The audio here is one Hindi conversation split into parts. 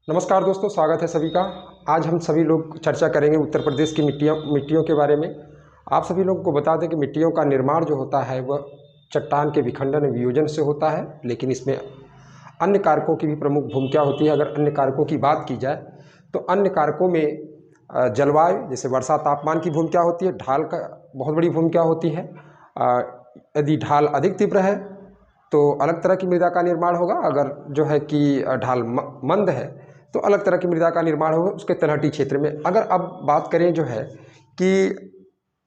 नमस्कार दोस्तों, स्वागत है सभी का। आज हम सभी लोग चर्चा करेंगे उत्तर प्रदेश की मिट्टियों के बारे में। आप सभी लोगों को बता दें कि मिट्टियों का निर्माण जो होता है वह चट्टान के विखंडन वियोजन से होता है, लेकिन इसमें अन्य कारकों की भी प्रमुख भूमिका होती है। अगर अन्य कारकों की बात की जाए तो अन्य कारकों में जलवायु, जैसे वर्षा, तापमान की भूमिका होती है। ढाल का बहुत बड़ी भूमिका होती है। यदि ढाल अधिक तीव्र है तो अलग तरह की मृदा का निर्माण होगा। अगर जो है कि ढाल मंद है तो अलग तरह की मृदा का निर्माण होगा उसके तलहटी क्षेत्र में। अगर अब बात करें जो है कि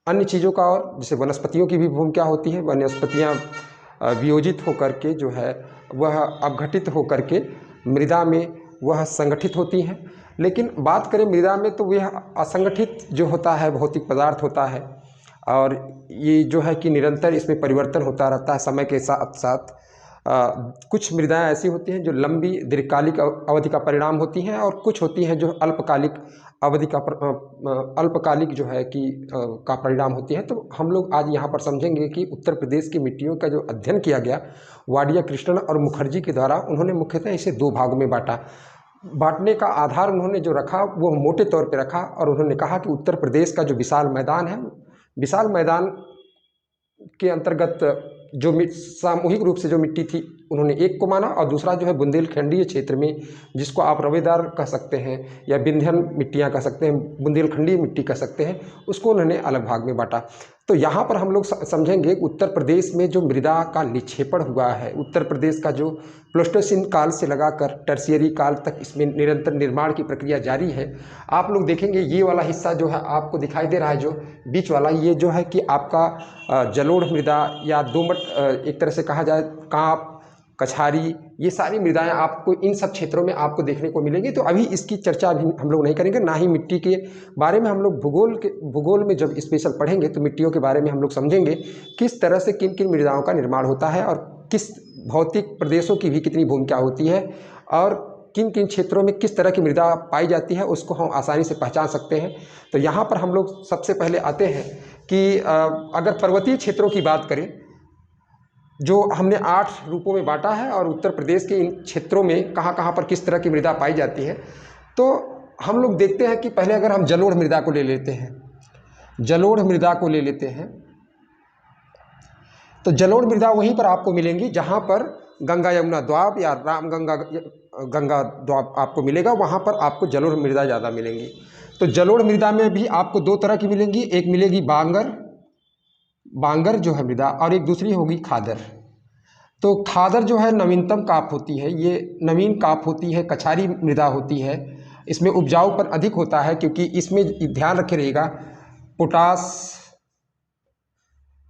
अन्य चीज़ों का, और जैसे वनस्पतियों की भी भूमिका होती है। वनस्पतियाँ वियोजित होकर के जो है वह अपघटित होकर के मृदा में वह संगठित होती हैं। लेकिन बात करें मृदा में तो वह असंगठित जो होता है भौतिक पदार्थ होता है, और ये जो है कि निरंतर इसमें परिवर्तन होता रहता है समय के साथ साथ। कुछ मृदाएं ऐसी होती हैं जो लंबी दीर्घकालिक अवधि का परिणाम होती हैं, और कुछ होती हैं जो अल्पकालिक अवधि का अल्पकालिक जो है कि का परिणाम होती है। तो हम लोग आज यहाँ पर समझेंगे कि उत्तर प्रदेश की मिट्टियों का जो अध्ययन किया गया वाडिया, कृष्णन और मुखर्जी के द्वारा, उन्होंने मुख्यतः इसे दो भागों में बांटा। बांटने का आधार उन्होंने जो रखा वो मोटे तौर पर रखा, और उन्होंने कहा कि उत्तर प्रदेश का जो विशाल मैदान है, विशाल मैदान के अंतर्गत जो सामूहिक रूप से जो मिट्टी थी उन्होंने एक को माना, और दूसरा जो है बुंदेलखंडीय क्षेत्र में, जिसको आप रवेदार कह सकते हैं या विंध्यन मिट्टियाँ कह सकते हैं, बुंदेलखंडीय मिट्टी कह सकते हैं, उसको उन्होंने अलग भाग में बांटा। तो यहाँ पर हम लोग समझेंगे कि उत्तर प्रदेश में जो मृदा का निक्षेपण हुआ है, उत्तर प्रदेश का जो प्लेस्टोसीन काल से लगाकर टर्शियरी काल तक इसमें निरंतर निर्माण की प्रक्रिया जारी है। आप लोग देखेंगे ये वाला हिस्सा जो है आपको दिखाई दे रहा है, जो बीच वाला, ये जो है कि आपका जलोढ़ मृदा या दोमट, एक तरह से कहा जाए कांप, कछारी, ये सारी मृदाएं आपको इन सब क्षेत्रों में आपको देखने को मिलेंगी। तो अभी इसकी चर्चा अभी हम लोग नहीं करेंगे, ना ही मिट्टी के बारे में। हम लोग भूगोल में जब स्पेशल पढ़ेंगे तो मिट्टियों के बारे में हम लोग समझेंगे किस तरह से किन किन मृदाओं का निर्माण होता है, और किस भौतिक प्रदेशों की भी कितनी भूमिका होती है, और किन किन क्षेत्रों में किस तरह की मृदा पाई जाती है, उसको हम आसानी से पहचान सकते हैं। तो यहाँ पर हम लोग सबसे पहले आते हैं कि अगर पर्वतीय क्षेत्रों की बात करें, जो हमने 8 रूपों में बांटा है, और उत्तर प्रदेश के इन क्षेत्रों में कहाँ कहाँ पर किस तरह की मृदा पाई जाती है, तो हम लोग देखते हैं कि पहले अगर हम जलोढ़ मृदा को ले लेते हैं, जलोढ़ मृदा को ले लेते हैं, तो जलोढ़ मृदा वहीं पर आपको मिलेंगी जहाँ पर गंगा यमुना द्वाब या गंगा द्वाब आपको मिलेगा, वहाँ पर आपको जलोढ़ मृदा ज़्यादा मिलेंगी। तो जलोढ़ मृदा में भी आपको दो तरह की मिलेंगी, एक मिलेगी बांगर जो है मृदा, और एक दूसरी होगी खादर। तो खादर जो है नवीनतम काप होती है, ये नवीन काप होती है, कछारी मृदा होती है। इसमें उपजाऊपन अधिक होता है, क्योंकि इसमें ध्यान रखे रहिएगा पोटास,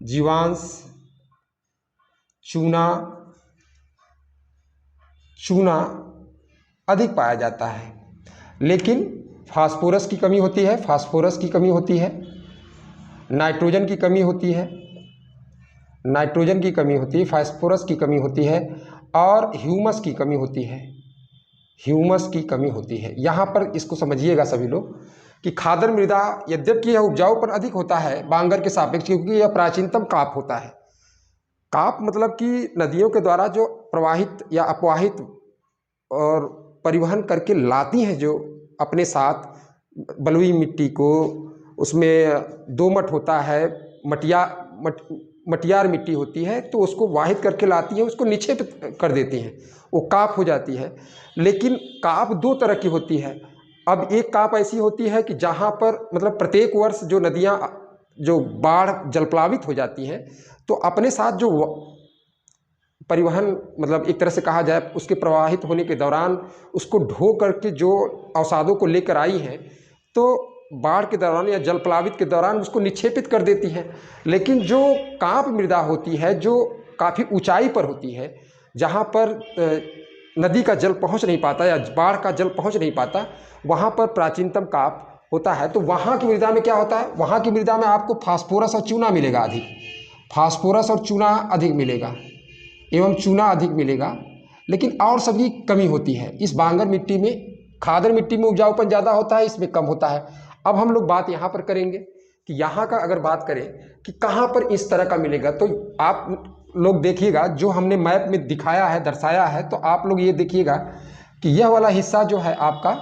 जीवांश, चूना अधिक पाया जाता है। लेकिन फास्फोरस की कमी होती है, नाइट्रोजन की कमी होती है, फास्फोरस की कमी होती है, और ह्यूमस की कमी होती है। यहाँ पर इसको समझिएगा सभी लोग कि खादर मृदा यद्यपि यह उपजाऊपन अधिक होता है बांगर के सापेक्ष, क्योंकि यह प्राचीनतम काप होता है। काप मतलब कि नदियों के द्वारा जो प्रवाहित या अपवाहित और परिवहन करके लाती हैं जो अपने साथ बलुई मिट्टी को, उसमें दोमट होता है, मटियार मिट्टी होती है, तो उसको वाहित करके लाती है, उसको निक्षेपित कर देती हैं, वो काप हो जाती है। लेकिन काप दो तरह की होती है। अब एक काप ऐसी होती है कि जहाँ पर मतलब प्रत्येक वर्ष जो नदियाँ जो बाढ़ जलप्लावित हो जाती हैं, तो अपने साथ जो परिवहन, मतलब एक तरह से कहा जाए उसके प्रवाहित होने के दौरान उसको ढो करके जो अवसादों को लेकर आई हैं, तो बाढ़ के दौरान या जलप्लावित के दौरान उसको निक्षेपित कर देती हैं। लेकिन जो कांप मृदा होती है, जो काफ़ी ऊंचाई पर होती है, जहाँ पर नदी का जल पहुँच नहीं पाता या बाढ़ का जल पहुँच नहीं पाता, वहाँ पर प्राचीनतम काप होता है। तो वहाँ की मृदा में क्या होता है, वहाँ की मृदा में आपको फास्फोरस और चूना मिलेगा अधिक, एवं चूना अधिक मिलेगा। लेकिन और सभी कमी होती है। इस बांगर मिट्टी में, खादर मिट्टी में उपजाऊपन ज़्यादा होता है, इसमें कम होता है। अब हम लोग बात यहाँ पर करेंगे कि यहाँ का अगर बात करें कि कहाँ पर इस तरह का मिलेगा, तो आप लोग देखिएगा जो हमने मैप में दिखाया है, दर्शाया है, तो आप लोग ये देखिएगा कि यह वाला हिस्सा जो है आपका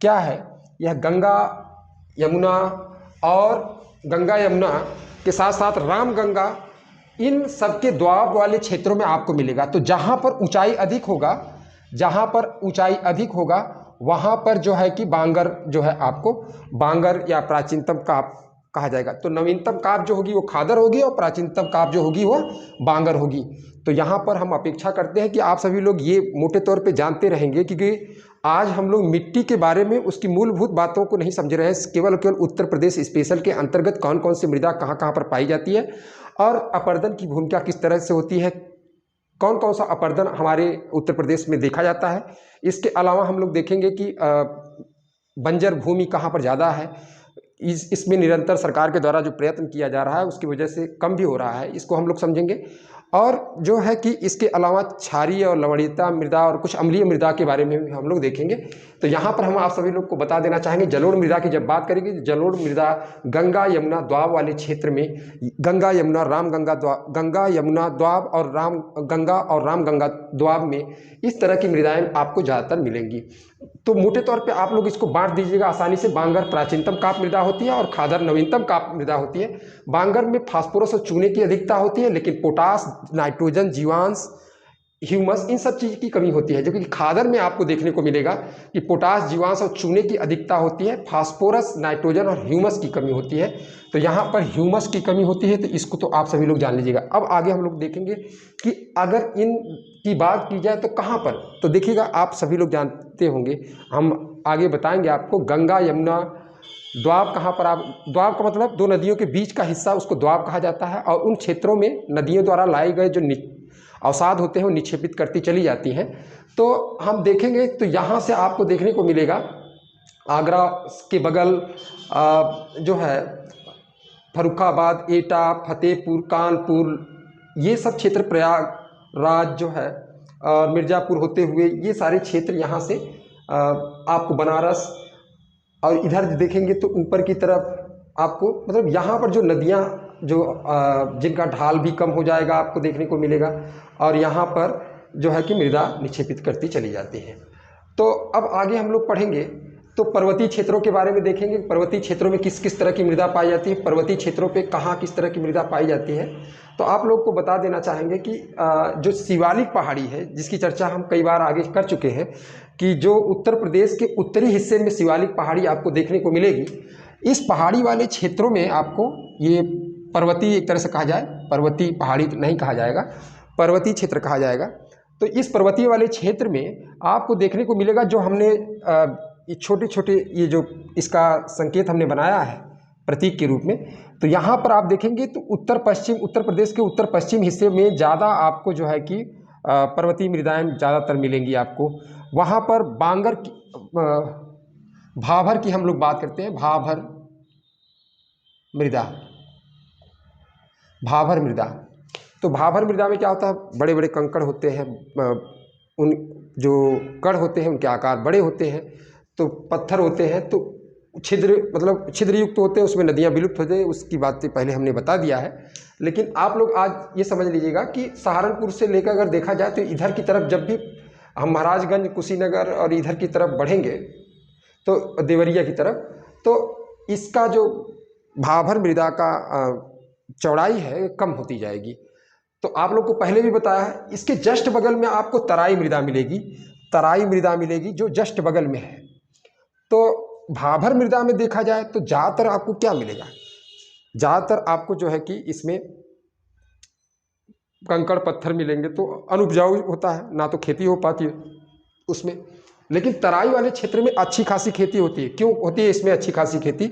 क्या है, यह गंगा यमुना और गंगा यमुना के साथ साथ राम गंगा, इन सबके दोआब वाले क्षेत्रों में आपको मिलेगा। तो जहाँ पर ऊंचाई अधिक होगा, जहाँ पर ऊंचाई अधिक होगा वहाँ पर जो है कि बांगर जो है आपको बांगर या प्राचीनतम काप कहा जाएगा। तो नवीनतम काप जो होगी वो खादर होगी और प्राचीनतम काप जो होगी वो बांगर होगी। तो यहाँ पर हम अपेक्षा करते हैं कि आप सभी लोग ये मोटे तौर पे जानते रहेंगे, क्योंकि आज हम लोग मिट्टी के बारे में उसकी मूलभूत बातों को नहीं समझ रहे हैं। केवल उत्तर प्रदेश स्पेशल के अंतर्गत कौन कौन सी मृदा कहाँ कहाँ पर पाई जाती है और अपर्दन की भूमिका किस तरह से होती है, कौन कौन सा अपर्दन हमारे उत्तर प्रदेश में देखा जाता है। इसके अलावा हम लोग देखेंगे कि बंजर भूमि कहाँ पर ज़्यादा है, इसमें निरंतर सरकार के द्वारा जो प्रयत्न किया जा रहा है उसकी वजह से कम भी हो रहा है, इसको हम लोग समझेंगे। और जो है कि इसके अलावा क्षारीय और लवणीयता मृदा और कुछ अम्लीय मृदा के बारे में भी हम लोग देखेंगे। तो यहाँ पर हम आप सभी लोग को बता देना चाहेंगे, जलोढ़ मृदा की जब बात करेंगे, जलोढ़ मृदा गंगा यमुना द्वाब वाले क्षेत्र में, गंगा यमुना द्वाब और राम गंगा द्वाब में इस तरह की मृदाएं आपको ज़्यादातर मिलेंगी। तो मोटे तौर पे आप लोग इसको बांट दीजिएगा आसानी से। बांगर प्राचीनतम काप मृदा होती है और खादर नवीनतम काप मृदा होती है। बांगर में फास्फोरस और चूने की अधिकता होती है, लेकिन पोटास, नाइट्रोजन, जीवांश, ह्यूमस, इन सब चीज़ की कमी होती है। जबकि खादर में आपको देखने को मिलेगा कि पोटास, जीवांश और चूने की अधिकता होती है, फास्फोरस, नाइट्रोजन और ह्यूमस की कमी होती है। तो यहाँ पर ह्यूमस की कमी होती है, तो इसको तो आप सभी लोग जान लीजिएगा। अब आगे हम लोग देखेंगे कि अगर इन की बात की जाए तो कहाँ पर, तो देखिएगा आप सभी लोग जानते होंगे, हम आगे बताएंगे आपको। गंगा यमुना द्वाब कहाँ पर, आप द्वाब का मतलब दो नदियों के बीच का हिस्सा, उसको द्वाब कहा जाता है। और उन क्षेत्रों में नदियों द्वारा लाए गए जो अवसाद होते हैं वो निक्षेपित करती चली जाती हैं। तो हम देखेंगे तो यहाँ से आपको देखने को मिलेगा आगरा के बगल जो है फर्रुखाबाद, एटा, फतेहपुर, कानपुर, ये सब क्षेत्र, प्रयागराज जो है और मिर्ज़ापुर होते हुए ये सारे क्षेत्र यहाँ से आपको बनारस, और इधर देखेंगे तो ऊपर की तरफ आपको मतलब यहाँ पर जो नदियाँ जो जिनका ढाल भी कम हो जाएगा आपको देखने को मिलेगा, और यहाँ पर जो है कि मृदा निक्षेपित करती चली जाती है। तो अब आगे हम लोग पढ़ेंगे तो पर्वतीय क्षेत्रों के बारे में देखेंगे। पर्वतीय क्षेत्रों में किस किस तरह की मृदा पाई जाती है, पर्वतीय क्षेत्रों पे कहाँ किस तरह की मृदा पाई जाती है। तो आप लोग को बता देना चाहेंगे कि जो शिवालिक पहाड़ी है, जिसकी चर्चा हम कई बार आगे कर चुके हैं, कि जो उत्तर प्रदेश के उत्तरी हिस्से में शिवालिक पहाड़ी आपको देखने को मिलेगी। इस पहाड़ी वाले क्षेत्रों में आपको ये पर्वतीय, एक तरह से कहा जाए, पर्वतीय पहाड़ी नहीं कहा जाएगा, पर्वतीय क्षेत्र कहा जाएगा। तो इस पर्वतीय वाले क्षेत्र में आपको देखने को मिलेगा जो हमने ये छोटे छोटे ये जो इसका संकेत हमने बनाया है प्रतीक के रूप में, तो यहाँ पर आप देखेंगे तो उत्तर प्रदेश के उत्तर पश्चिम हिस्से में ज़्यादा आपको जो है कि पर्वतीय मृदाएं ज़्यादातर मिलेंगी आपको। वहाँ पर बांगर की, भाभर की हम लोग बात करते हैं, भाभर मृदा। तो भाभर मृदा में क्या होता है, बड़े बड़े कंकड़ होते हैं, उन जो कण होते हैं उनके आकार बड़े होते हैं, तो पत्थर होते हैं, तो छिद्र युक्त होते हैं, उसमें नदियाँ विलुप्त होते हैं। उसकी बातें पहले हमने बता दिया है। लेकिन आप लोग आज ये समझ लीजिएगा कि सहारनपुर से लेकर अगर देखा जाए तो इधर की तरफ जब भी हम महाराजगंज, कुशीनगर और इधर की तरफ बढ़ेंगे तो देवरिया की तरफ, तो इसका जो भाभर मृदा का चौड़ाई है कम होती जाएगी। तो आप लोग को पहले भी बताया है, इसके जस्ट बगल में आपको तराई मृदा मिलेगी, जो जस्ट बगल में है। तो भाभर मृदा में देखा जाए तो ज़्यादातर आपको क्या मिलेगा, ज़्यादातर आपको जो है कि इसमें कंकड़ पत्थर मिलेंगे, तो अनुपजाऊ होता है, ना तो खेती हो पाती है उसमें। लेकिन तराई वाले क्षेत्र में अच्छी खासी खेती होती है। क्यों होती है इसमें अच्छी खासी खेती?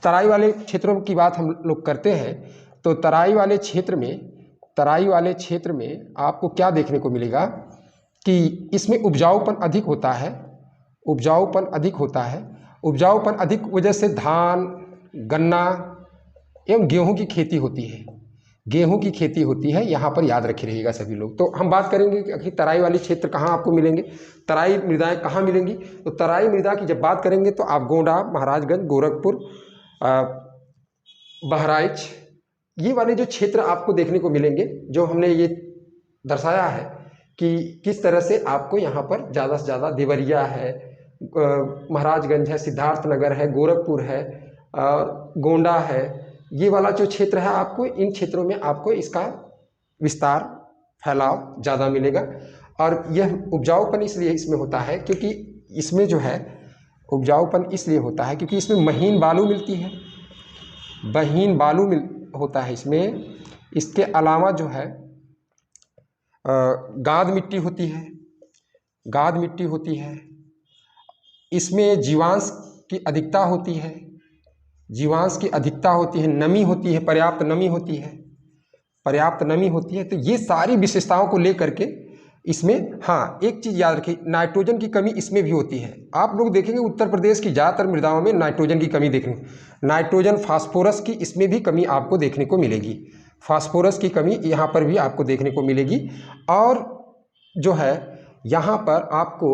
तराई वाले क्षेत्रों की बात हम लोग करते हैं तो तराई वाले क्षेत्र में आपको क्या देखने को मिलेगा कि इसमें उपजाऊपन अधिक अधिक वजह से धान, गन्ना एवं गेहूं की खेती होती है। यहाँ पर याद रखे रहिएगा सभी लोग। तो हम बात करेंगे कि आखिर तराई वाले क्षेत्र कहाँ आपको मिलेंगे, तराई मृदाएं कहाँ मिलेंगी। तो तराई मृदा की जब बात करेंगे तो आप गोंडा, महाराजगंज, गोरखपुर, बहराइच, ये वाले जो क्षेत्र आपको देखने को मिलेंगे, जो हमने ये दर्शाया है कि किस तरह से आपको यहाँ पर ज़्यादा से ज़्यादा देवरिया है, महाराजगंज है, सिद्धार्थनगर है, गोरखपुर है, गोंडा है, ये वाला जो क्षेत्र है आपको इन क्षेत्रों में आपको इसका विस्तार फैलाव ज़्यादा मिलेगा। और यह उपजाऊपन इसलिए इसमें होता है क्योंकि इसमें जो है उपजाऊपन इसलिए होता है क्योंकि इसमें महीन बालू मिलती है, महीन बालू होता है इसमें। इसके अलावा जो है गाद मिट्टी होती है, गाद मिट्टी होती है। इसमें जीवांश की अधिकता होती है, जीवांश की अधिकता होती है, नमी होती है, पर्याप्त नमी होती है, पर्याप्त नमी होती है। तो ये सारी विशेषताओं को लेकर के इसमें, हाँ एक चीज़ याद रखिए, नाइट्रोजन की कमी इसमें भी होती है। आप लोग देखेंगे उत्तर प्रदेश की ज़्यादातर मृदाओं में नाइट्रोजन की कमी देखने, नाइट्रोजन फास्फोरस की इसमें भी कमी आपको देखने को मिलेगी, फास्फोरस की कमी यहाँ पर भी आपको देखने को मिलेगी। और जो है यहाँ पर आपको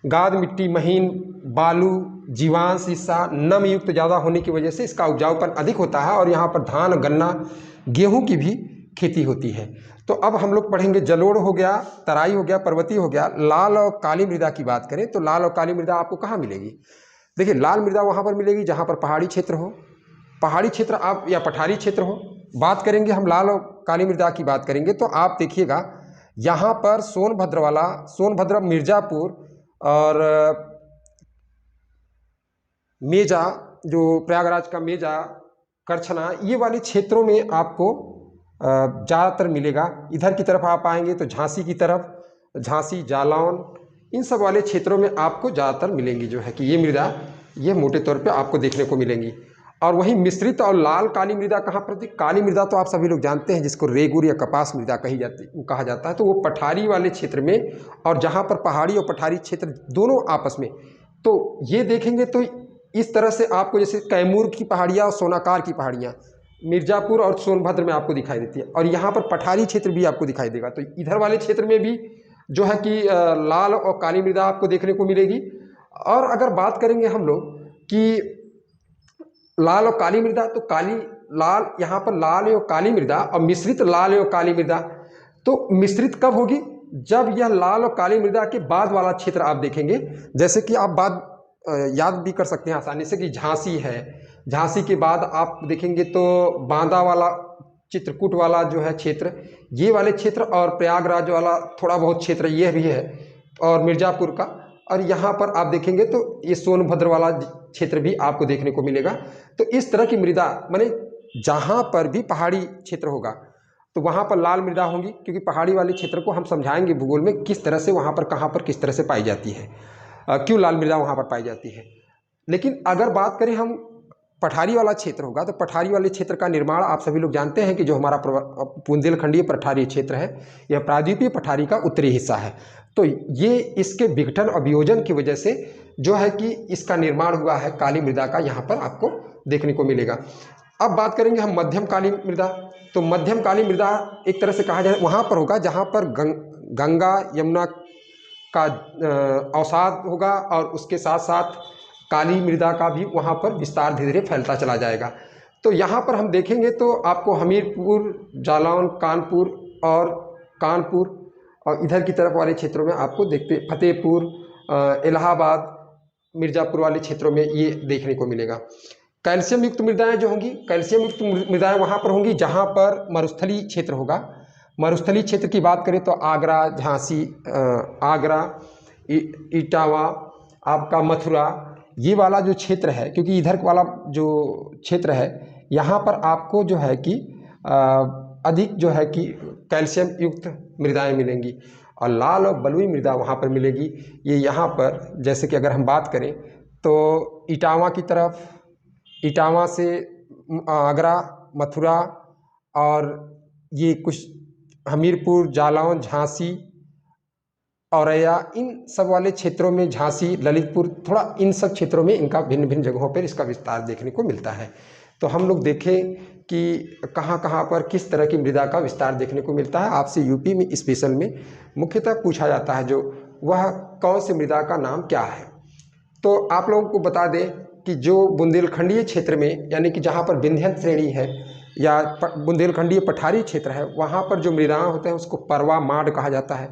गाद मिट्टी, महीन बालू, जीवांश हिस्सा, नम युक्त ज़्यादा होने की वजह से इसका उपजाऊपन अधिक होता है। और यहाँ पर धान, गन्ना, गेहूं की भी खेती होती है। तो अब हम लोग पढ़ेंगे जलोढ़ हो गया, तराई हो गया, पर्वतीय हो गया। लाल और काली मृदा की बात करें तो लाल और काली मृदा आपको कहाँ मिलेगी? देखिए लाल मृदा वहाँ पर मिलेगी जहाँ पर पहाड़ी क्षेत्र हो, पहाड़ी क्षेत्र आप या पठारी क्षेत्र हो। बात करेंगे हम लाल और काली मृदा की बात करेंगे तो आप देखिएगा यहाँ पर सोनभद्र वाला, सोनभद्र, मिर्ज़ापुर और मेजा, जो प्रयागराज का मेजा, करछना, ये वाले क्षेत्रों में आपको ज़्यादातर मिलेगा। इधर की तरफ आप आएंगे तो झांसी की तरफ, झांसी, जालौन, इन सब वाले क्षेत्रों में आपको ज़्यादातर मिलेंगी जो है कि ये मृदा, ये मोटे तौर पे आपको देखने को मिलेंगी। और वहीं मिश्रित और लाल काली मृदा कहाँ पर थी? काली मृदा तो आप सभी लोग जानते हैं जिसको रेगुर या कपास मृदा कहा जाता है। तो वो पठारी वाले क्षेत्र में, और जहाँ पर पहाड़ी और पठारी क्षेत्र दोनों आपस में, तो ये देखेंगे तो इस तरह से आपको जैसे कैमूर की पहाड़ियाँ और सोनाकार की पहाड़ियाँ मिर्ज़ापुर और सोनभद्र में आपको दिखाई देती है, और यहाँ पर पठारी क्षेत्र भी आपको दिखाई देगा। तो इधर वाले क्षेत्र में भी जो है कि लाल और काली मृदा आपको देखने को मिलेगी। और अगर बात करेंगे हम लोग कि लाल और काली मृदा, तो काली लाल, यहाँ पर लाल और काली मृदा और मिश्रित लाल और काली मृदा। तो मिश्रित कब होगी? जब यह लाल और काली मृदा के बाद वाला क्षेत्र आप देखेंगे, जैसे कि आप बात याद भी कर सकते हैं आसानी से कि झांसी है, झांसी के बाद आप देखेंगे तो बांदा वाला, चित्रकूट वाला जो है क्षेत्र, ये वाले क्षेत्र, और प्रयागराज वाला थोड़ा बहुत क्षेत्र ये भी है, और मिर्ज़ापुर का। और यहाँ पर आप देखेंगे तो ये सोनभद्र वाला क्षेत्र भी आपको देखने को मिलेगा। तो इस तरह की मृदा, माने जहाँ पर भी पहाड़ी क्षेत्र होगा तो वहाँ पर लाल मृदा होंगी, क्योंकि पहाड़ी वाले क्षेत्र को हम समझाएंगे भूगोल में किस तरह से वहाँ पर, कहाँ पर किस तरह से पाई जाती है, क्यों लाल मृदा वहाँ पर पाई जाती है। लेकिन अगर बात करें हम पठारी वाला क्षेत्र होगा, तो पठारी वाले क्षेत्र का निर्माण आप सभी लोग जानते हैं कि जो हमारा बुंदेलखंडीय पठारी क्षेत्र है, यह प्रायद्वीपीय पठारी का उत्तरी हिस्सा है। तो ये इसके विघटन और वियोजन की वजह से जो है कि इसका निर्माण हुआ है, काली मृदा का यहाँ पर आपको देखने को मिलेगा। अब बात करेंगे हम मध्यम काली मृदा। तो मध्यम काली मृदा एक तरह से कहा जाए वहाँ पर होगा जहाँ पर गंगा यमुना का अवसाद होगा, और उसके साथ साथ काली मृदा का भी वहाँ पर विस्तार धीरे धीरे फैलता चला जाएगा। तो यहाँ पर हम देखेंगे तो आपको हमीरपुर, जालौन, कानपुर और इधर की तरफ वाले क्षेत्रों में आपको देखते, फतेहपुर, इलाहाबाद, मिर्ज़ापुर वाले क्षेत्रों में ये देखने को मिलेगा। कैल्शियम युक्त मृदाएँ जो होंगी, कैल्शियम युक्त मृदाएँ वहाँ पर होंगी जहाँ पर मरुस्थलीय क्षेत्र होगा। मरुस्थलीय क्षेत्र की बात करें तो आगरा, झांसी, आगरा, इटावा, आपका मथुरा, ये वाला जो क्षेत्र है, क्योंकि इधर वाला जो क्षेत्र है यहाँ पर आपको जो है कि अधिक जो है कि कैल्शियम युक्त मृदाएँ मिलेंगी, और लाल और बलुई मृदा वहाँ पर मिलेगी। ये यहाँ पर जैसे कि अगर हम बात करें तो इटावा की तरफ, इटावा से आगरा, मथुरा, और ये कुछ हमीरपुर, जालौन, झांसी, औरैया, इन सब वाले क्षेत्रों में, झांसी, ललितपुर, थोड़ा इन सब क्षेत्रों में इनका भिन्न भिन्न जगहों पर इसका विस्तार देखने को मिलता है। तो हम लोग देखें कि कहाँ कहाँ पर किस तरह की मृदा का विस्तार देखने को मिलता है। आपसे यूपी में स्पेशल में मुख्यतः पूछा जाता है जो वह कौन सी मृदा का नाम क्या है। तो आप लोगों को बता दें कि जो बुंदेलखंडीय क्षेत्र में, यानी कि जहाँ पर विंध्य श्रेणी है या बुंदेलखंडीय पठारी क्षेत्र है, वहाँ पर जो मृदाएँ होते हैं उसको परवा माड कहा जाता है।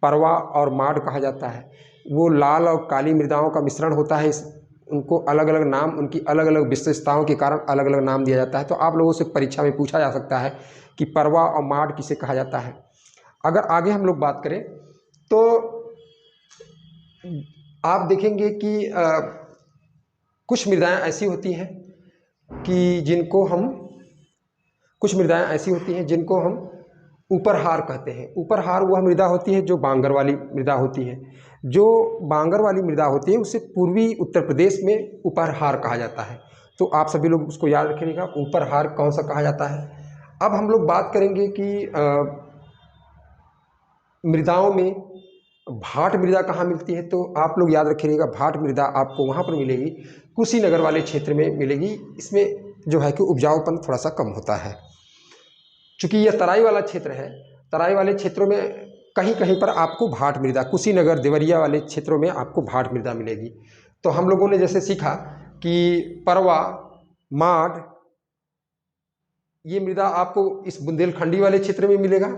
परवा और माड कहा जाता है। वो लाल और काली मृदाओं का मिश्रण होता है। उनको अलग अलग नाम, उनकी अलग अलग विशेषताओं के कारण अलग अलग नाम दिया जाता है। तो आप लोगों से परीक्षा में पूछा जा सकता है कि परवा और माड किसे कहा जाता है। अगर आगे हम लोग बात करें तो आप देखेंगे कि कुछ मृदाएं ऐसी होती हैं कि कुछ मृदाएं ऐसी होती हैं जिनको हम ऊपरहार कहते हैं। ऊपरहार वह मृदा होती है जो बांगर वाली मृदा होती है। जो बांगर वाली मृदा होती है उसे पूर्वी उत्तर प्रदेश में ऊपरहार कहा जाता है। तो आप सभी लोग उसको याद रखिएगा, ऊपरहार कौन सा कहा जाता है। अब हम लोग बात करेंगे कि मृदाओं में भाट मृदा कहाँ मिलती है। तो आप लोग याद रखिएगा, भाट मृदा आपको वहाँ पर मिलेगी, कुशीनगर वाले क्षेत्र में मिलेगी। इसमें जो है कि उपजाऊपन थोड़ा सा कम होता है। चूँकि यह तराई वाला क्षेत्र है, तराई वाले क्षेत्रों में कहीं कहीं पर आपको भाट मृदा, कुशीनगर देवरिया वाले क्षेत्रों में आपको भाट मृदा मिलेगी। तो हम लोगों ने जैसे सीखा कि परवा, माड, ये मृदा आपको इस बुंदेलखंडी वाले क्षेत्र में मिलेगा।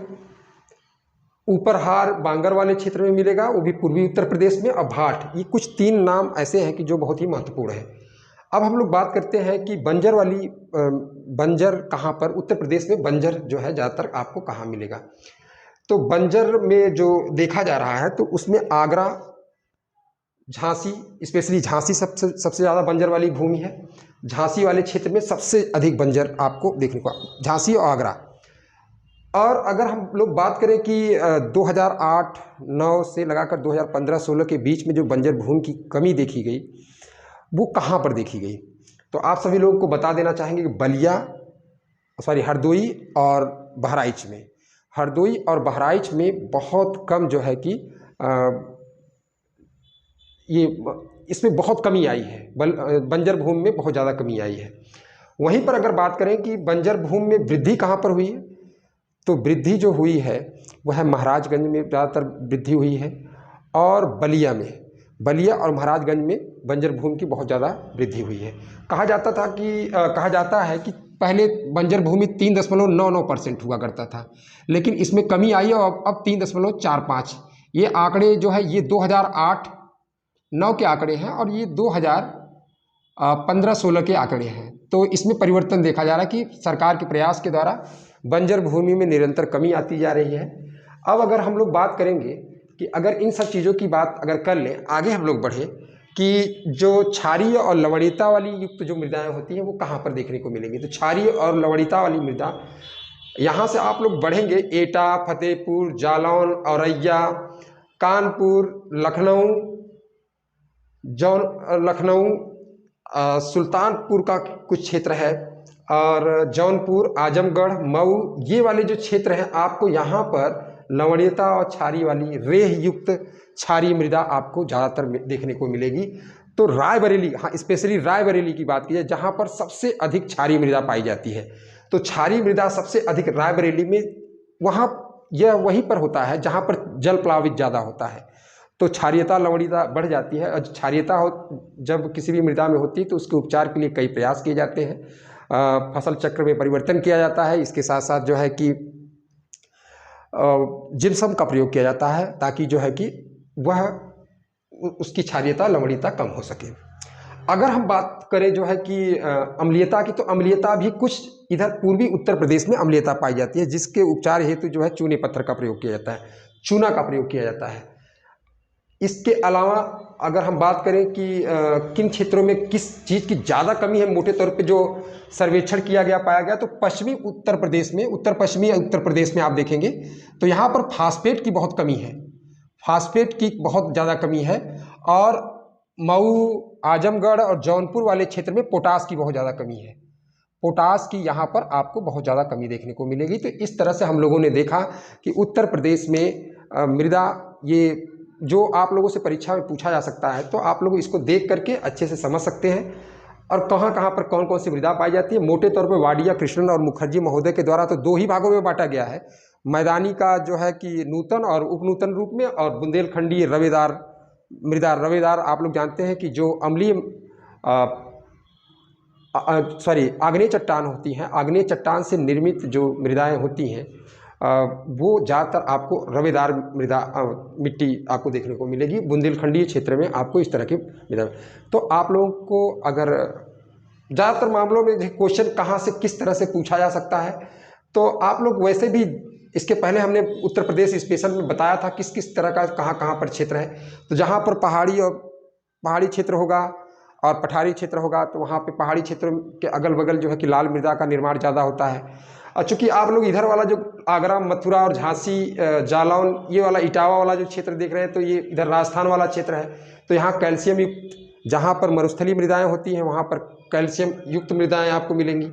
ऊपरहार बांगर वाले क्षेत्र में मिलेगा, वो भी पूर्वी उत्तर प्रदेश में। और भाट, ये कुछ 3 नाम ऐसे हैं कि जो बहुत ही महत्वपूर्ण है। अब हम लोग बात करते हैं कि बंजर वाली बंजर कहाँ पर, उत्तर प्रदेश में बंजर जो है ज़्यादातर आपको कहाँ मिलेगा। तो बंजर में जो देखा जा रहा है तो उसमें आगरा, झांसी, स्पेशली झांसी सबसे ज़्यादा बंजर वाली भूमि है। झांसी वाले क्षेत्र में सबसे अधिक बंजर आपको देखने को, झांसी और आगरा। और अगर हम लोग बात करें कि 2008-9 से लगाकर 2015-16 के बीच में जो बंजर भूमि की कमी देखी गई, वो कहाँ पर देखी गई, तो आप सभी लोगों को बता देना चाहेंगे कि हरदोई और बहराइच में, हरदोई और बहराइच में बहुत कम जो है कि ये इसमें बहुत कमी आई है। बंजर भूमि में बहुत ज़्यादा कमी आई है। वहीं पर अगर बात करें कि बंजर भूमि में वृद्धि कहाँ पर हुई है, तो वृद्धि जो हुई है वह महाराजगंज में ज़्यादातर वृद्धि हुई है, और बलिया और महाराजगंज में बंजर भूमि की बहुत ज़्यादा वृद्धि हुई है। कहा जाता है कि पहले बंजर भूमि 3.99% हुआ करता था, लेकिन इसमें कमी आई है और अब 3.45। ये आंकड़े जो है ये 2008-9 के आंकड़े हैं और ये 2015-16 के आंकड़े हैं। तो इसमें परिवर्तन देखा जा रहा है कि सरकार के प्रयास के द्वारा बंजर भूमि में निरंतर कमी आती जा रही है। अब अगर हम लोग बात करेंगे कि अगर इन सब चीज़ों की बात अगर कर लें, आगे हम लोग बढ़े कि जो क्षारीय और लवणीयता वाली युक्त जो मृदाएं होती हैं वो कहाँ पर देखने को मिलेंगी। तो क्षारीय और लवणीयता वाली मृदा, यहाँ से आप लोग बढ़ेंगे एटा, फतेहपुर, जालौन, औरैया, कानपुर, लखनऊ, सुल्तानपुर का कुछ क्षेत्र है, और जौनपुर, आजमगढ़, मऊ, ये वाले जो क्षेत्र हैं आपको यहाँ पर लवणीयता और क्षारीय वाली रेह युक्त क्षारीय मृदा आपको ज़्यादातर देखने को मिलेगी। तो रायबरेली, हाँ स्पेशली रायबरेली की बात की जाए जहाँ पर सबसे अधिक क्षारीय मृदा पाई जाती है, तो क्षारीय मृदा सबसे अधिक रायबरेली में, वहाँ यह वहीं पर होता है जहाँ पर जल प्लावित ज़्यादा होता है। तो क्षारीयता लवणीयता बढ़ जाती है। और क्षारीयता जब किसी भी मृदा में होती है तो उसके उपचार के लिए कई प्रयास किए जाते हैं। फसल चक्र में परिवर्तन किया जाता है, इसके साथ साथ जो है कि जिप्सम का प्रयोग किया जाता है ताकि जो है कि वह उसकी क्षारीयता लवणीयता कम हो सके। अगर हम बात करें जो है कि अम्लीयता की, तो अम्लीयता भी कुछ इधर पूर्वी उत्तर प्रदेश में अम्लीयता पाई जाती है, जिसके उपचार हेतु जो है चूने पत्थर का प्रयोग किया जाता है, चूना का प्रयोग किया जाता है। इसके अलावा अगर हम बात करें कि किन क्षेत्रों में किस चीज़ की ज़्यादा कमी है, मोटे तौर पे जो सर्वेक्षण किया गया पाया गया, तो पश्चिमी उत्तर प्रदेश में, उत्तर पश्चिमी उत्तर प्रदेश में आप देखेंगे तो यहाँ पर फास्फेट की बहुत कमी है, फास्फेट की बहुत ज़्यादा कमी है। और मऊ, आजमगढ़ और जौनपुर वाले क्षेत्र में पोटास की बहुत ज़्यादा कमी है, पोटास की यहाँ पर आपको बहुत ज़्यादा कमी देखने को मिलेगी। तो इस तरह से हम लोगों ने देखा कि उत्तर प्रदेश में मृदा, ये जो आप लोगों से परीक्षा में पूछा जा सकता है, तो आप लोग इसको देख करके अच्छे से समझ सकते हैं और कहाँ कहाँ पर कौन कौन सी मृदा पाई जाती है। मोटे तौर पर वाडिया कृष्णन और मुखर्जी महोदय के द्वारा तो 2 ही भागों में बांटा गया है, मैदानी का जो है कि नूतन और उपनूतन रूप में, और बुंदेलखंडी रवेदार मृदा। रवेदार आप लोग जानते हैं कि जो अम्लीय आग्नेय चट्टान होती हैं, आग्नेय चट्टान से निर्मित जो मृदाएं होती हैं, वो ज़्यादातर आपको रवेदार मृदा मिट्टी आपको देखने को मिलेगी। बुंदेलखंडीय क्षेत्र में आपको इस तरह की मृदा। तो आप लोगों को अगर ज़्यादातर मामलों में क्वेश्चन कहाँ से किस तरह से पूछा जा सकता है, तो आप लोग वैसे भी इसके पहले हमने उत्तर प्रदेश स्पेशल में बताया था किस किस तरह का कहाँ कहाँ पर क्षेत्र है। तो जहाँ पर पहाड़ी क्षेत्र होगा और पठारी क्षेत्र होगा, तो वहाँ पे पहाड़ी क्षेत्र के अगल बगल जो है कि लाल मृदा का निर्माण ज़्यादा होता है। और चूँकि आप लोग इधर वाला जो आगरा, मथुरा और झांसी, जालौन, ये वाला इटावा वाला जो क्षेत्र देख रहे हैं, तो ये इधर राजस्थान वाला क्षेत्र है। तो यहाँ कैल्शियम युक्त, जहाँ पर मरुस्थलीय मृदाएँ होती हैं वहाँ पर कैल्शियम युक्त मृदाएँ आपको मिलेंगी।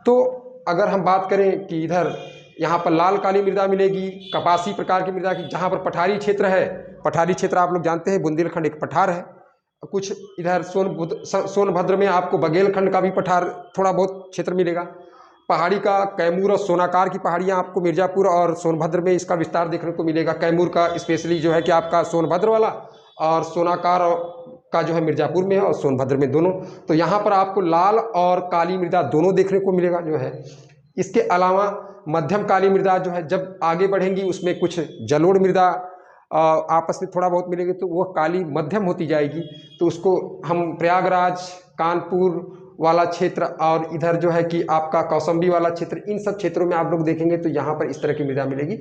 तो अगर हम बात करें कि इधर यहाँ पर लाल काली मृदा मिलेगी, कपासी प्रकार की मृदा की। जहाँ पर पठारी क्षेत्र है, पठारी क्षेत्र आप लोग जानते हैं बुंदेलखंड एक पठार है। कुछ इधर सोनभद्र में आपको बघेलखंड का भी पठार थोड़ा बहुत क्षेत्र मिलेगा। पहाड़ी का कैमूर और सोनाकार की पहाड़ियाँ आपको मिर्ज़ापुर और सोनभद्र में इसका विस्तार देखने को मिलेगा। कैमूर का स्पेशली जो है कि आपका सोनभद्र वाला, और सोनाकार का जो है मिर्ज़ापुर में है और सोनभद्र में दोनों। तो यहाँ पर आपको लाल और काली मृदा दोनों देखने को मिलेगा जो है। इसके अलावा मध्यम काली मृदा जो है जब आगे बढ़ेंगी उसमें कुछ जलोढ़ मृदा आपस में थोड़ा बहुत मिलेगी, तो वह काली मध्यम होती जाएगी। तो उसको हम प्रयागराज, कानपुर वाला क्षेत्र और इधर जो है कि आपका कौशाम्बी वाला क्षेत्र, इन सब क्षेत्रों में आप लोग देखेंगे तो यहाँ पर इस तरह की मृदा मिलेगी।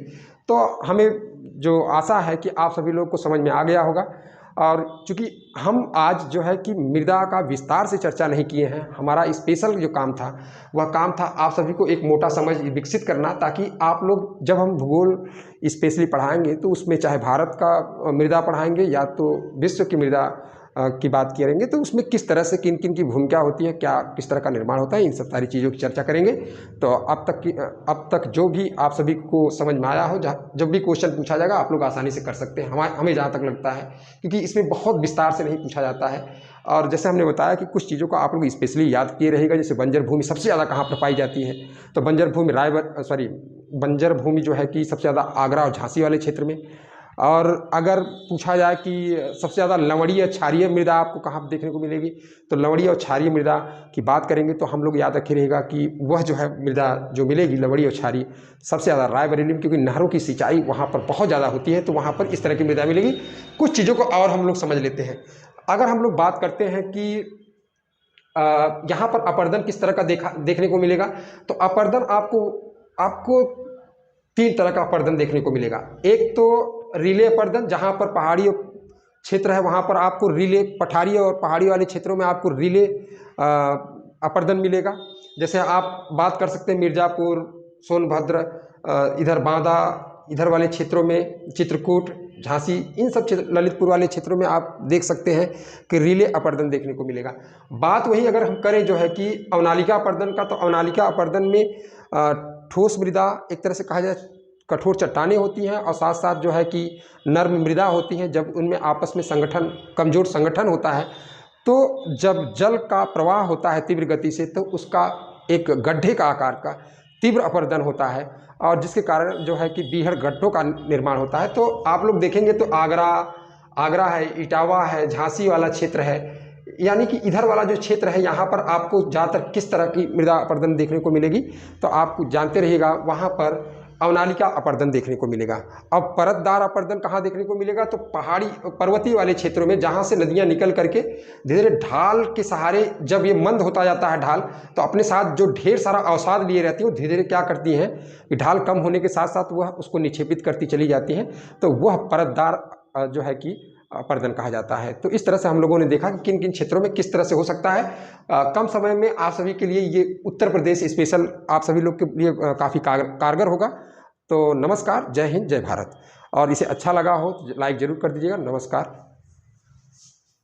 तो हमें जो आशा है कि आप सभी लोग को समझ में आ गया होगा। और चूँकि हम आज जो है कि मृदा का विस्तार से चर्चा नहीं किए हैं, हमारा स्पेशल जो काम था वह काम था आप सभी को एक मोटा समझ विकसित करना, ताकि आप लोग जब हम भूगोल स्पेशली पढ़ाएंगे तो उसमें चाहे भारत का मृदा पढ़ाएंगे या तो विश्व की मृदा की बात करेंगे, तो उसमें किस तरह से किन किन की भूमिका होती है, क्या किस तरह का निर्माण होता है, इन सब सारी चीज़ों की चर्चा करेंगे। तो अब तक जो भी आप सभी को समझ में आया हो, जब भी क्वेश्चन पूछा जाएगा आप लोग आसानी से कर सकते हैं, हमें जहाँ तक लगता है, क्योंकि इसमें बहुत विस्तार से नहीं पूछा जाता है। और जैसे हमने बताया कि कुछ चीज़ों को आप लोग स्पेशली याद किए रहेगा, जैसे बंजर भूमि सबसे ज़्यादा कहाँ पर पाई जाती है, तो बंजर भूमि जो है कि सबसे ज़्यादा आगरा और झांसी वाले क्षेत्र में। और अगर पूछा जाए कि सबसे ज़्यादा लवणीय क्षारीय मृदा आपको कहाँ देखने को मिलेगी, तो लवणीय और क्षारीय मृदा की बात करेंगे तो हम लोग याद रखे रहेगा कि वह जो है मृदा जो मिलेगी लवणीय और क्षारीय सबसे ज़्यादा रायबरेली में, क्योंकि नहरों की सिंचाई वहाँ पर बहुत ज़्यादा होती है, तो वहाँ पर इस तरह की मृदा मिलेगी। कुछ चीज़ों को और हम लोग समझ लेते हैं। अगर हम लोग बात करते हैं कि यहाँ पर अपर्दन किस तरह का देखने को मिलेगा, तो अपर्दन आपको 3 तरह का अपर्दन देखने को मिलेगा। एक तो रिले अपर्दन, जहाँ पर पहाड़ी क्षेत्र है वहाँ पर आपको रिले, पठारी और पहाड़ी वाले क्षेत्रों में आपको रिले अपर्दन मिलेगा। जैसे आप बात कर सकते हैं मिर्ज़ापुर, सोनभद्र, इधर बांदा, इधर वाले क्षेत्रों में चित्रकूट, झांसी, इन सब क्षेत्र, ललितपुर वाले क्षेत्रों में आप देख सकते हैं कि रिले अपर्दन देखने को मिलेगा। बात वही अगर हम करें जो है कि अवनालिका अपर्दन का, तो अवनालिका अपर्दन में ठोस मृदा, एक तरह से कहा जाए कठोर चट्टानें होती हैं, और साथ साथ जो है कि नर्म मृदा होती हैं। जब उनमें आपस में कमज़ोर संगठन होता है, तो जब जल का प्रवाह होता है तीव्र गति से, तो उसका एक गड्ढे का आकार का तीव्र अपर्दन होता है, और जिसके कारण जो है कि बीहड़ गड्ढों का निर्माण होता है। तो आप लोग देखेंगे तो आगरा है, इटावा है, झांसी वाला क्षेत्र है, यानी कि इधर वाला जो क्षेत्र है यहाँ पर आपको ज़्यादातर किस तरह की मृदा अपर्दन देखने को मिलेगी, तो आप जानते रहिएगा वहाँ पर अवनालिका अपर्दन देखने को मिलेगा। अब परतदार अपर्दन कहाँ देखने को मिलेगा, तो पर्वतीय वाले क्षेत्रों में, जहाँ से नदियाँ निकल करके धीरे धीरे ढाल के सहारे जब ये मंद होता जाता है ढाल, तो अपने साथ जो ढेर सारा अवसाद लिए रहती है वो धीरे धीरे क्या करती हैं कि ढाल कम होने के साथ साथ वह उसको निक्षेपित करती चली जाती हैं, तो वह परतदार जो है कि अपर्दन कहा जाता है। तो इस तरह से हम लोगों ने देखा कि किन किन क्षेत्रों में किस तरह से हो सकता है। कम समय में आप सभी के लिए ये उत्तर प्रदेश स्पेशल आप सभी लोग के लिए काफ़ी कारगर होगा। तो नमस्कार, जय हिंद, जय भारत। और इसे अच्छा लगा हो तो लाइक ज़रूर कर दीजिएगा। नमस्कार।